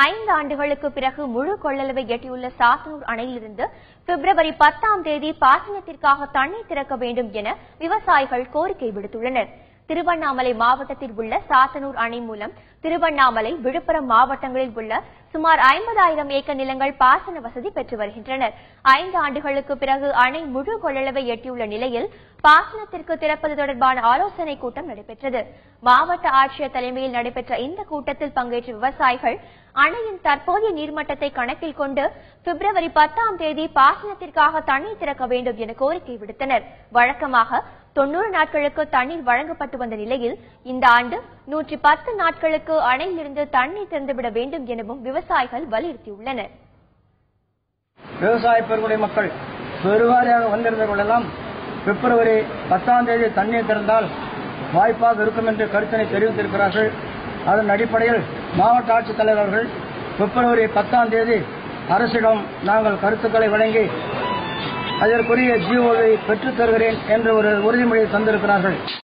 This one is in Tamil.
5 ஆண்டுகளுக்கு பிறகு முழு கொள்ளளவை எட்டியுள்ள சாத்தனூர் அணையிலிருந்து பிப்ரவரி 10ஆம் தேதி பாசனத்திற்காக தண்ணீர் திறக்க வேண்டும் என விவசாயிகள் கோரிக்கை விடுத்துள்ளனர். திருவண்ணாமலை மாவட்டத்தில் உள்ள சாத்தனூர் அணை மூலம் திருவண்ணாமலை, விழுப்புரம் மாவட்டங்களில் உள்ள சுமார் 50,000 ஏக்கர் நிலங்கள் பாசன வசதி பெற்று வருகின்றனர். 5 ஆண்டுகளுக்கு பிறகு அணை முழு கொள்ளளவை எட்டியுள்ள நிலையில் பாசனத்திற்கு திறப்பது தொடர்பான ஆலோசனை கூட்டம் நடைபெற்றது. மாவட்ட ஆட்சியர் தலைமையில் நடைபெற்ற இந்த கூட்டத்தில் பங்கேற்ற விவசாயிகள் அணையின் தற்போதைய நீர்மட்டத்தை கணக்கில் கொண்டு பிப்ரவரி 10ஆம் தேதி பாசனத்திற்காக தண்ணீர் திறக்க வேண்டும் என கோரிக்கை விடுத்தனர். வழக்கமாக 90 நாட்களுக்கு தண்ணீர் வழங்கப்பட்டு வந்த நிலையில் இந்த ஆண்டு 110 நாட்களுக்கு அணையிலிருந்து தண்ணீர் திறந்துவிட வேண்டும் எனவும் விவசாயிகள் வலியுறுத்தியுள்ளனர். விவசாய பெருங்குடி மக்கள் பெருவாரியாக வந்திருந்தவர்களெல்லாம் பிப்ரவரி 10ஆம் தேதி தண்ணீர் திறந்தால் வாய்ப்பாக இருக்கும் என்று கருத்தினை தெரிவித்திருக்கிறார்கள். அதன் அடிப்படையில் மாவட்ட ஆட்சித்தலைவர் அவர்கள் பிப்ரவரி 10ஆம் தேதி அரசிடம் நாங்கள் கருத்துக்களை வழங்கி அதற்குரிய ஜிஓவை பெற்றுத் தருகிறேன் என்று ஒரு உறுதிமொழியை தந்திருக்கிறார்கள்.